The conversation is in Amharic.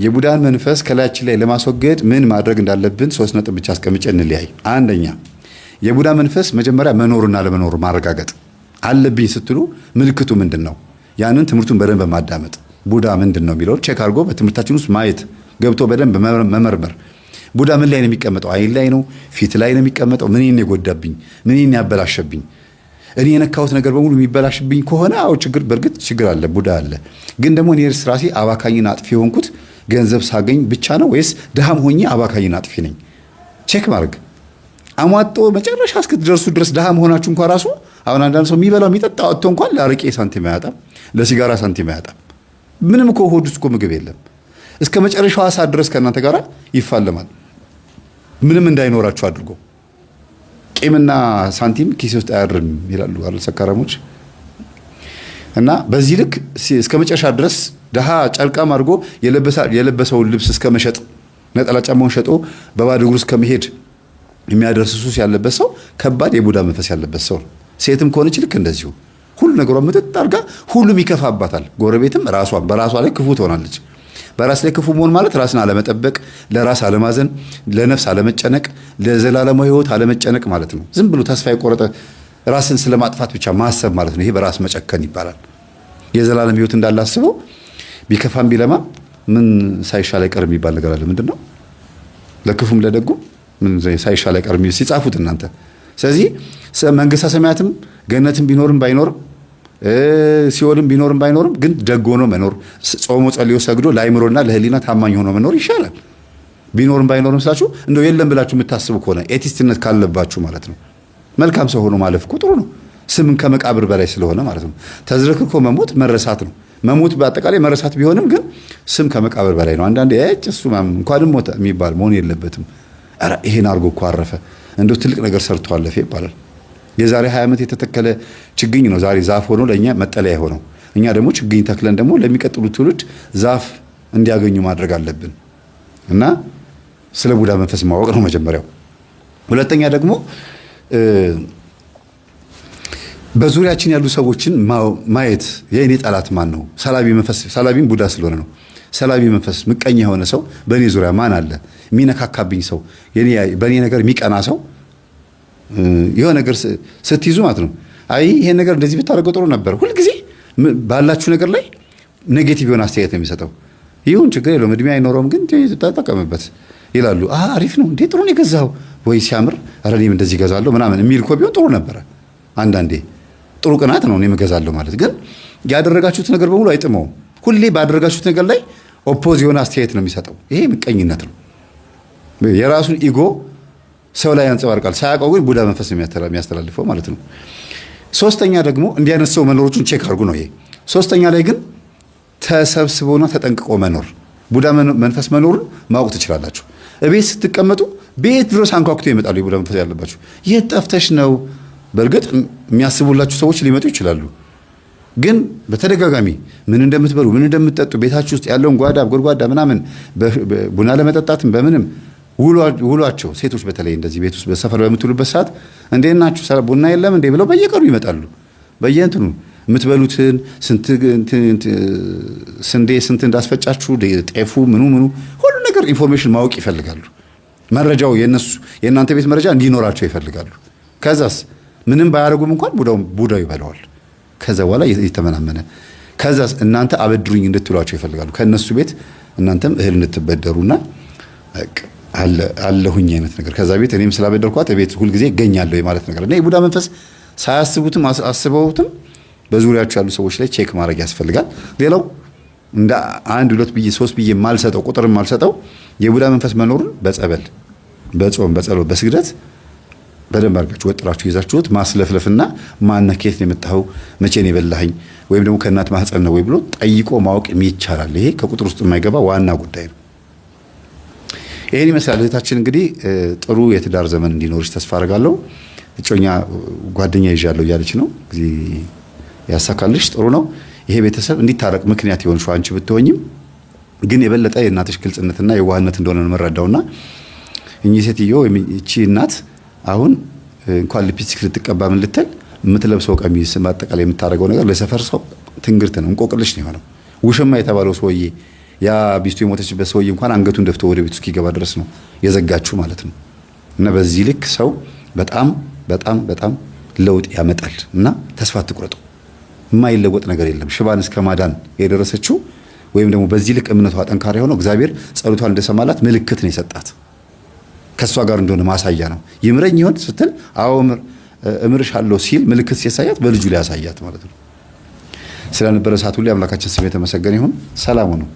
የቡዳን መንፈስ ከላያችን ላይ ለማስወገድ ምን ማድረግ እንዳለብን 3 ነጥብ ብቻ አስቀምጬ እንለያይ። አንደኛ የቡዳ መንፈስ መጀመሪያ መኖርና ለመኖር ማረጋገጥ አለብኝ ስትሉ ምልክቱ ምንድነው? ያንን ትምህርቱን በደንብ ማዳመጥ ቡዳ ምንድነው የሚለው ቼክ አድርጎ በትምህርታችን ውስጥ ማየት ገብቶ በደንብ መመርመር። ቡዳ ምን ላይ ነው የሚቀመጠው? አይን ላይ ነው? ፊት ላይ ነው የሚቀመጠው? ምን የጎዳብኝ? ምን ያበላሸብኝ? እኔ የነካሁት ነገር በሙሉ የሚበላሽብኝ ከሆነ አው ችግር በርግጥ ችግር አለ፣ ቡዳ አለ። ግን ደግሞ እኔ ራሴ አባካኝና አጥፊ ሆንኩት ገንዘብ ሳገኝ ብቻ ነው ወይስ ድሃም ሆኜ አባካኝና አጥፊ ነኝ? ቼክ ማድረግ አሟጦ መጨረሻ እስክትደርሱ ድረስ ድሃ መሆናችሁ እንኳን ራሱ አሁን አንዳንድ ሰው የሚበላው የሚጠጣው አጥቶ እንኳን ለአረቄ ሳንቲም አያጣም፣ ለሲጋራ ሳንቲም አያጣም። ምንም እኮ ሆድ ውስጥ እኮ ምግብ የለም። እስከ መጨረሻው ሰዓት ድረስ ከእናንተ ጋር ይፋለማል፣ ምንም እንዳይኖራችሁ አድርጎ። ቂምና ሳንቲም ኪስ ውስጥ አያድርም ይላሉ አይደል ሰካራሞች። እና በዚህ ልክ እስከ መጨረሻ ድረስ ድሃ ጨርቃም አድርጎ የለበሰውን ልብስ እስከ መሸጥ ነጠላ ጫማውን ሸጦ በባዶ እግሩ እስከ መሄድ የሚያደርስ ሱስ ያለበት ሰው ከባድ የቡዳ መንፈስ ያለበት ሰው። ሴትም ከሆነች ልክ እንደዚሁ ሁሉ ነገሯ ምጥጥ አድርጋ ሁሉም ይከፋባታል። ጎረቤትም ራሷን በራሷ ላይ ክፉ ትሆናለች። በራስ ላይ ክፉ መሆን ማለት ራስን አለመጠበቅ፣ ለራስ አለማዘን፣ ለነፍስ አለመጨነቅ፣ ለዘላለማዊ ሕይወት አለመጨነቅ ማለት ነው። ዝም ብሎ ተስፋ የቆረጠ ራስን ስለማጥፋት ብቻ ማሰብ ማለት ነው። ይሄ በራስ መጨከን ይባላል። የዘላለም ሕይወት እንዳላስበው ቢከፋም ቢለማ ምን ሳይሻል አይቀር የሚባል ነገር አለ። ምንድነው? ለክፉም ለደጉም ምን ሳይሻል አይቀር ሲጻፉት እናንተ። ስለዚህ መንግስተ ሰማያትም ገነትም ቢኖርም ባይኖርም ሲኦልም ቢኖርም ባይኖርም ግን ደግ ሆኖ መኖር፣ ጾሞ ጸልዮ ሰግዶ ለአይምሮና ለህሊና ታማኝ ሆኖ መኖር ይሻላል። ቢኖርም ባይኖርም ስላችሁ እንደው የለም ብላችሁ የምታስቡ ከሆነ ኤቲስትነት ካለባችሁ ማለት ነው። መልካም ሰው ሆኖ ማለፍ እኮ ጥሩ ነው። ስምን ከመቃብር በላይ ስለሆነ ማለት ነው። ተዝረክርኮ መሞት መረሳት ነው። መሞት በአጠቃላይ መረሳት ቢሆንም ግን ስም ከመቃብር በላይ ነው። አንዳንዴ እሱ እንኳንም ሞተ የሚባል መሆን የለበትም። ኧረ ይሄን አድርጎ እኮ አረፈ እንደው ትልቅ ነገር ሰርቶ አለፈ ይባላል። የዛሬ 20 ዓመት የተተከለ ችግኝ ነው ዛሬ ዛፍ ሆኖ ለእኛ መጠለያ ሆነው። እኛ ደግሞ ችግኝ ተክለን ደግሞ ለሚቀጥሉ ትውልድ ዛፍ እንዲያገኙ ማድረግ አለብን። እና ስለ ቡዳ መንፈስ ማወቅ ነው መጀመሪያው። ሁለተኛ ደግሞ በዙሪያችን ያሉ ሰዎችን ማየት። የእኔ ጠላት ማን ነው? ሰላቢም ቡዳ ስለሆነ ነው። ሰላቢ መንፈስ ምቀኛ የሆነ ሰው በእኔ ዙሪያ ማን አለ? የሚነካካብኝ ሰው፣ በእኔ ነገር የሚቀና ሰው የሆነ ነገር ስትይዙ ማለት ነው። አይ ይሄን ነገር እንደዚህ ብታደርገው ጥሩ ነበር። ሁልጊዜ ባላችሁ ነገር ላይ ኔጌቲቭ የሆነ አስተያየት ነው የሚሰጠው። ይሁን ችግር የለውም እድሜ አይኖረውም ግን ተጠቀምበት ይላሉ። አሪፍ ነው እንዴ ጥሩ ነው የገዛው ወይ ሲያምር፣ ኧረ እኔም እንደዚህ እገዛለሁ ምናምን የሚል እኮ ቢሆን ጥሩ ነበረ። አንዳንዴ ጥሩ ቅናት ነው እኔም እገዛለሁ ማለት። ግን ያደረጋችሁት ነገር በሙሉ አይጥመውም። ሁሌ ባደረጋችሁት ነገር ላይ ኦፖዝ የሆነ አስተያየት ነው የሚሰጠው። ይሄ ምቀኝነት ነው። የራሱን ኢጎ ሰው ላይ ያንጸባርቃል። ሳያውቀው ግን ቡዳ መንፈስ የሚያስተላልፈው ማለት ነው። ሶስተኛ ደግሞ እንዲህ አይነት ሰው መኖሮቹን ቼክ አድርጉ ነው ይሄ። ሶስተኛ ላይ ግን ተሰብስቦና ተጠንቅቆ መኖር፣ ቡዳ መንፈስ መኖሩን ማወቅ ትችላላችሁ። እቤት ስትቀመጡ ቤት ድረስ አንኳኩቶ ይመጣሉ የቡዳ መንፈስ ያለባችሁ። የት ጠፍተሽ ነው? በእርግጥ የሚያስቡላችሁ ሰዎች ሊመጡ ይችላሉ። ግን በተደጋጋሚ ምን እንደምትበሉ ምን እንደምትጠጡ ቤታችሁ ውስጥ ያለውን ጓዳ ጎድጓዳ ምናምን ቡና ለመጠጣትም በምንም ውሏቸው ሴቶች በተለይ እንደዚህ ቤት ውስጥ በሰፈር በምትውሉበት ሰዓት እንዴት ናችሁ ቡና የለም እንዴ ብለው በየቀኑ ይመጣሉ። በየእንትኑ የምትበሉትን ስንዴ ስንት እንዳስፈጫችሁ ጤፉ ምኑ ሁሉ ነገር ኢንፎርሜሽን ማወቅ ይፈልጋሉ። መረጃው የእናንተ ቤት መረጃ እንዲኖራቸው ይፈልጋሉ። ከዛስ ምንም ባያደርጉም እንኳን ቡዳው ይበላዋል። ከዛ በኋላ የተመናመነ ከዛስ እናንተ አበድሩኝ እንድትሏቸው ይፈልጋሉ። ከነሱ ቤት እናንተም እህል እንድትበደሩና አለሁኝ አይነት ነገር ከዛ ቤት እኔም ስላበደርኳት ቤት ሁል ጊዜ እገኛለሁ የማለት ነገር እና የቡዳ መንፈስ ሳያስቡትም አስበውትም በዙሪያቸው ያሉ ሰዎች ላይ ቼክ ማድረግ ያስፈልጋል። ሌላው እንደ 1 2 ብዬ 3 ብዬ ማልሰጠው ቁጥርም ማልሰጠው የቡዳ መንፈስ መኖሩን በጸበል በጾም በጸሎት በስግደት በደንብ አድርጋችሁ ወጥራችሁ ይዛችሁት ማስለፍለፍና ማነኬት ነው የመጣው መቼ ነው የበላኸኝ ወይም ደግሞ ከእናት ማህፀን ነው ወይ ብሎ ጠይቆ ማወቅ ይቻላል። ይሄ ከቁጥር ውስጥ የማይገባ ዋና ጉዳይ ነው። ይሄን ይመስላል። እህታችን እንግዲህ ጥሩ የትዳር ዘመን እንዲኖርሽ ተስፋ አደርጋለሁ። እጮኛ ጓደኛ ይዣለሁ እያለች ነው። ጊዜ ያሳካልሽ። ጥሩ ነው። ይሄ ቤተሰብ እንዲታረቅ ምክንያት ይሆንሽ አንቺ ብትሆኝም ግን የበለጠ የእናትሽ ግልጽነትና የዋህነት እንደሆነ ነው የምረዳውና እኚህ ሴትዮ እቺ እናት አሁን እንኳን ሊፕስቲክ ልትቀባ ምን ልትል የምትለብሰው ቀሚስ ማጠቃላይ የምታደርገው ነገር ለሰፈር ሰው ትንግርት ነው፣ እንቆቅልሽ ነው የሆነው። ውሽማ የተባለው ሰውዬ ያ ሚስቱ የሞተችበት ሰውዬ እንኳን አንገቱን ደፍቶ ወደ ቤቱ እስኪገባ ድረስ ነው የዘጋችሁ ማለት ነው። እና በዚህ ልክ ሰው በጣም በጣም በጣም ለውጥ ያመጣል እና ተስፋ አትቁረጡ። የማይለወጥ ነገር የለም። ሽባን እስከ ማዳን የደረሰችው ወይም ደግሞ በዚህ ልክ እምነቷ ጠንካራ የሆነው እግዚአብሔር ጸሎቷን እንደሰማላት ምልክት ነው የሰጣት። ከሷ ጋር እንደሆነ ማሳያ ነው። ይምረኝ ይሆን ስትል አዎ እምርሻለሁ ሲል ምልክት ሲያሳያት በልጁ ላይ ያሳያት ማለት ነው። ስለነበረ ሰዓት ሁሉ አምላካችን ስም የተመሰገነ ይሁን። ሰላም ነው።